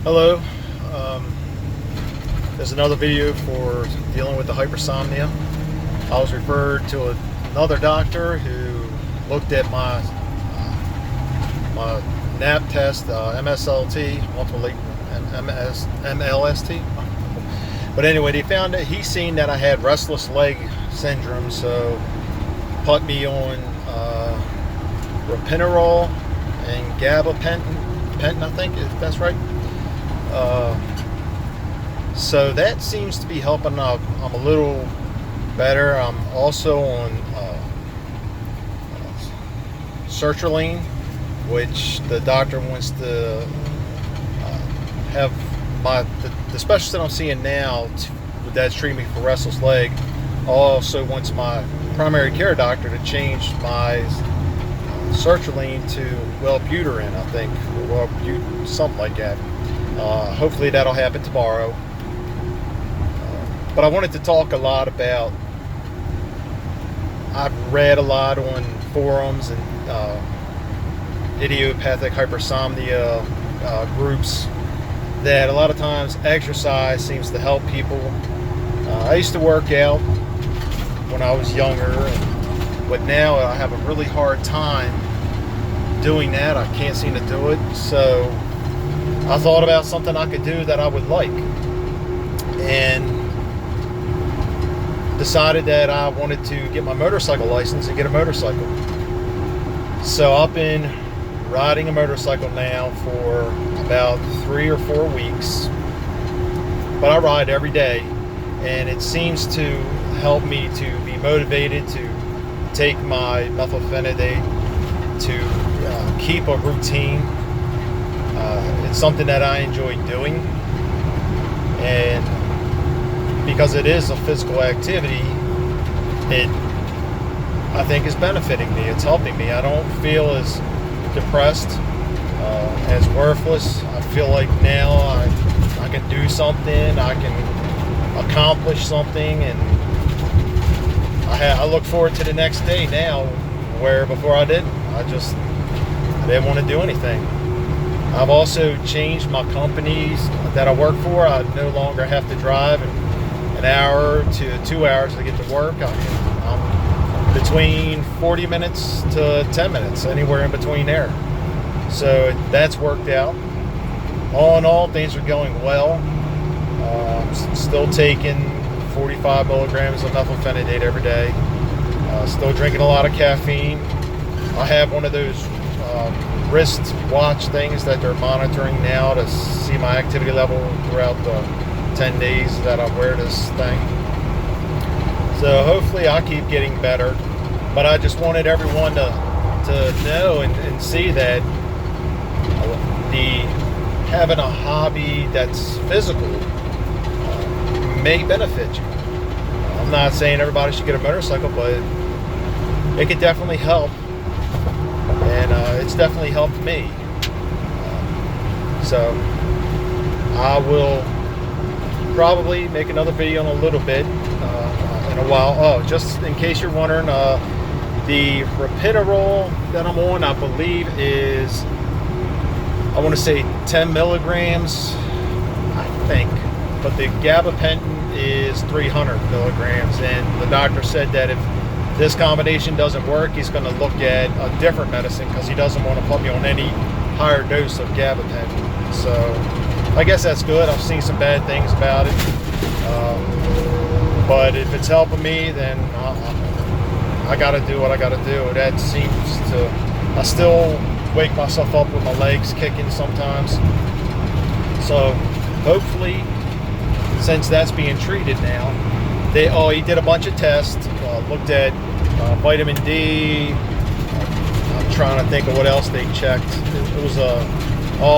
Hello. Um, there's another video for dealing with the hypersomnia. I was referred to another doctor who looked at my NAP test, MSLT, multiple MLST. But anyway, he seen that I had restless leg syndrome, so put me on ropinirole and gabapentin, I think, if that's right. So that seems to be helping. I'm a little better. I'm also on sertraline, which the doctor wants to have the specialist that I'm seeing now that's treating me for restless leg also wants my primary care doctor to change my sertraline to Wellbutrin, I think, or something like that. Hopefully that'll happen tomorrow. But I wanted to talk a lot about, I've read a lot on forums and idiopathic hypersomnia groups that a lot of times exercise seems to help people. I used to work out when I was younger, but now I have a really hard time doing that. I can't seem to do it. So I thought about something I could do that I would like, and decided that I wanted to get my motorcycle license and get a motorcycle. So I've been riding a motorcycle now for about 3 or 4 weeks, but I ride every day, and it seems to help me to be motivated to take my methylphenidate, to keep a routine. It's something that I enjoy doing, and because it is a physical activity, it, I think, is benefiting me. It's helping me. I don't feel as depressed, as worthless. I feel like now I can do something, I can accomplish something, and I look forward to the next day now, where before I didn't want to do anything. I've also changed my companies that I work for. I no longer have to drive an hour to 2 hours to get to work. I'm between 40 minutes to 10 minutes, anywhere in between there. So that's worked out. All in all, things are going well. I'm still taking 45 milligrams of methylphenidate every day. Still drinking a lot of caffeine. I have one of those wrist watch things that they're monitoring now to see my activity level throughout the 10 days that I wear this thing. So hopefully I keep getting better. But I just wanted everyone to know and see that having a hobby that's physical may benefit you. I'm not saying everybody should get a motorcycle, but it could definitely help, and it's definitely helped me. So I will probably make another video in a little bit, in a while. Oh, just in case you're wondering, the ropinirole that I'm on, I believe, is, I want to say 10 milligrams, I think, but the gabapentin is 300 milligrams, and the doctor said that if this combination doesn't work, he's going to look at a different medicine, because he doesn't want to put me on any higher dose of gabapentin. So I guess that's good. I've seen some bad things about it, but if it's helping me, then I got to do what I got to do. That seems to, I still wake myself up with my legs kicking sometimes. So hopefully, since that's being treated now, he did a bunch of tests, looked at vitamin D. I'm trying to think of what else they checked. It was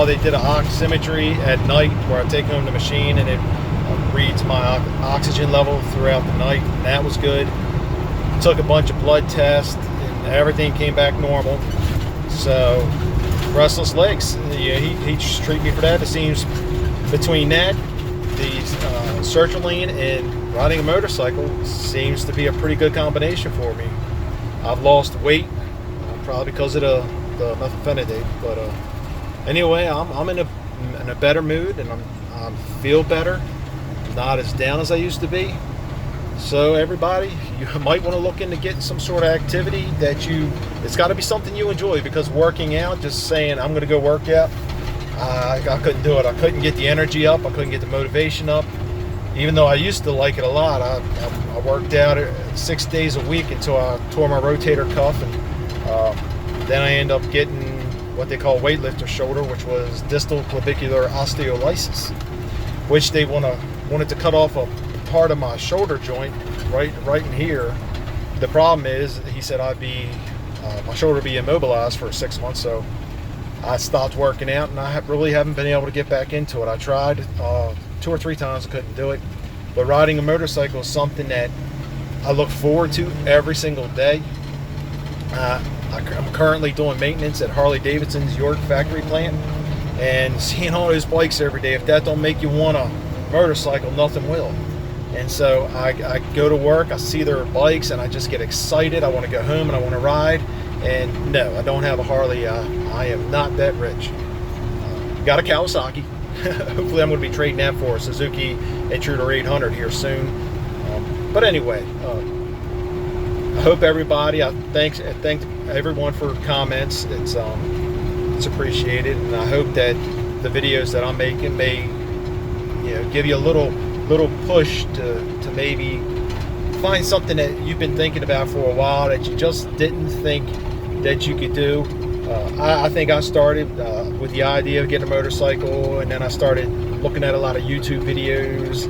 they did an oximetry at night, where I take home the machine and it reads my oxygen level throughout the night, and that was good. Took a bunch of blood tests, and everything came back normal. So restless legs, he treated me for that. It seems between that, the sertraline and riding a motorcycle seems to be a pretty good combination for me. I've lost weight, probably because of the methylphenidate. But anyway, I'm in in a better mood, and I feel better. Not as down as I used to be. So everybody, you might want to look into getting some sort of activity it's got to be something you enjoy, because working out, just saying I'm going to go work out, I couldn't do it. I couldn't get the energy up. I couldn't get the motivation up. Even though I used to like it a lot, I worked out 6 days a week until I tore my rotator cuff, and then I ended up getting what they call weightlifter shoulder, which was distal clavicular osteolysis, which they wanted to cut off a part of my shoulder joint right in here. The problem is, he said my shoulder would be immobilized for 6 months, so I stopped working out, and I really haven't been able to get back into it. I tried 2 or 3 times, I couldn't do it. But riding a motorcycle is something that I look forward to every single day. I'm currently doing maintenance at Harley Davidson's York factory plant, and seeing all those bikes every day, if that don't make you want a motorcycle, nothing will. And so I go to work, I see their bikes, and I just get excited. I want to go home and I want to ride. And no, I don't have a Harley. I am not that rich. Got a Kawasaki. Hopefully I'm going to be trading that for a Suzuki Intruder 800 here soon. But anyway, I hope everybody, I thank everyone for comments. It's appreciated, and I hope that the videos that I'm making may, give you a little push to maybe find something that you've been thinking about for a while that you just didn't think that you could do. I think I started with the idea of getting a motorcycle, and then I started looking at a lot of YouTube videos,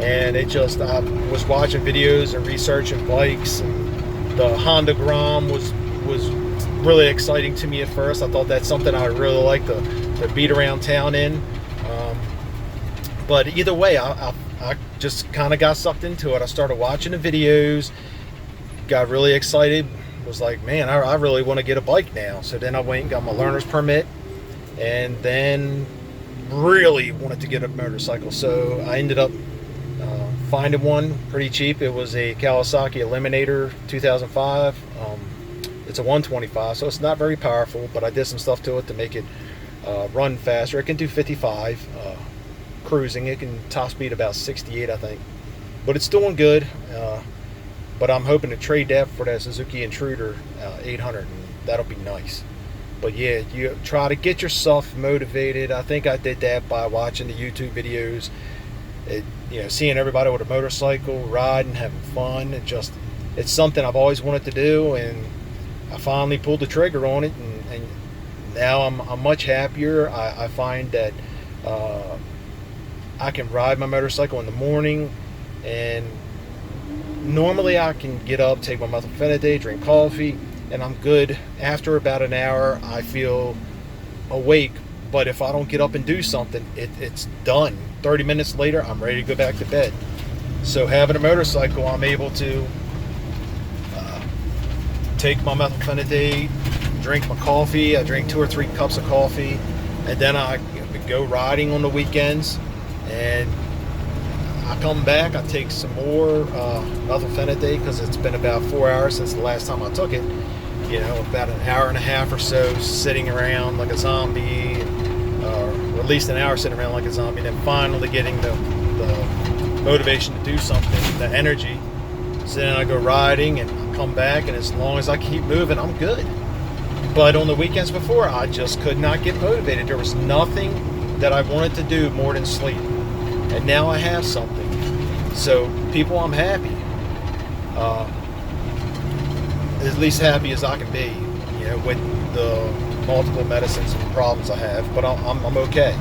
and I was watching videos and researching bikes, and the Honda Grom was really exciting to me at first. I thought that's something I would really like to beat around town in. But either way, I just kind of got sucked into it. I started watching the videos, got really excited, was like, man, I really want to get a bike now. So then I went and got my learner's permit, and then really wanted to get a motorcycle. So I ended up finding one pretty cheap. It was a Kawasaki Eliminator 2005. It's a 125, so it's not very powerful, but I did some stuff to it to make it run faster. It can do 55 cruising. It can top speed about 68, I think, but it's doing good. But I'm hoping to trade that for that Suzuki Intruder 800, and that'll be nice. But yeah, you try to get yourself motivated. I think I did that by watching the YouTube videos, seeing everybody with a motorcycle riding, having fun. It's something I've always wanted to do, and I finally pulled the trigger on it, and now I'm much happier. I find that I can ride my motorcycle in the morning, and normally I can get up, take my methylphenidate, drink coffee, and I'm good. After about an hour, I feel awake, but if I don't get up and do something, it's done. 30 minutes later, I'm ready to go back to bed. So having a motorcycle, I'm able to take my methylphenidate, drink my coffee. I drink 2 or 3 cups of coffee, and then I go riding on the weekends, and I come back, I take some more methylphenidate, because it's been about 4 hours since the last time I took it. About an hour and a half or so sitting around like a zombie, or at least an hour sitting around like a zombie, and then finally getting the motivation to do something, the energy. So then I go riding and I come back, and as long as I keep moving, I'm good. But on the weekends before, I just could not get motivated. There was nothing that I wanted to do more than sleep. And now I have something. So people, I'm happy. At least happy as I can be, with the multiple medicines and problems I have. But I'm okay.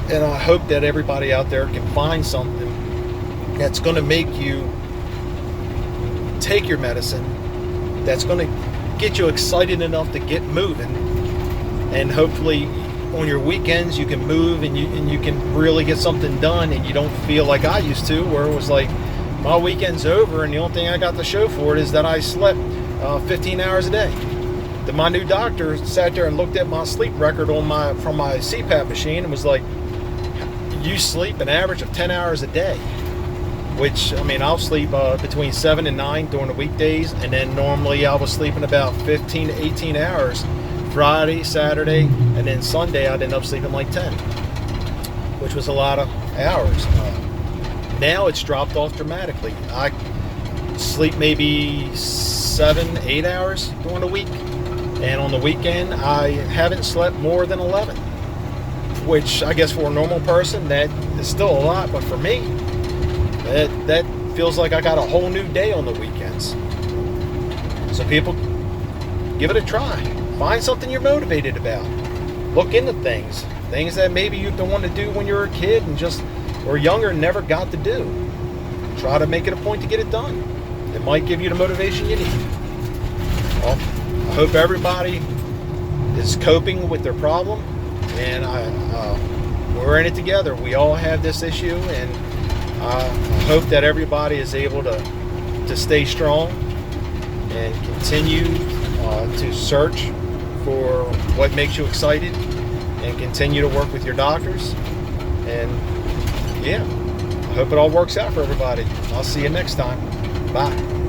And I hope that everybody out there can find something that's going to make you take your medicine, that's going to get you excited enough to get moving, and hopefully on your weekends you can move, and you can really get something done, and you don't feel like I used to, where it was like my weekend's over and the only thing I got to show for it is that I slept 15 hours a day. Then my new doctor sat there and looked at my sleep record from my CPAP machine and was like, you sleep an average of 10 hours a day, which, I'll sleep between 7 and 9 during the weekdays, and then normally I was sleeping about 15 to 18 hours Friday, Saturday, and then Sunday I'd end up sleeping like 10, which was a lot of hours. Now it's dropped off dramatically. I sleep maybe 7-8 hours during the week, and on the weekend I haven't slept more than 11, which I guess for a normal person that is still a lot, but for me that feels like I got a whole new day on the weekends. So people, give it a try. Find something you're motivated about. Look into things that maybe you don't want to do when you were a kid and just, or younger, and never got to do. Try to make it a point to get it done. It might give you the motivation you need. Well, I hope everybody is coping with their problem, and we're in it together. We all have this issue, and I hope that everybody is able to stay strong and continue to search for what makes you excited, and continue to work with your doctors. And yeah, I hope it all works out for everybody. I'll see you next time. Bye.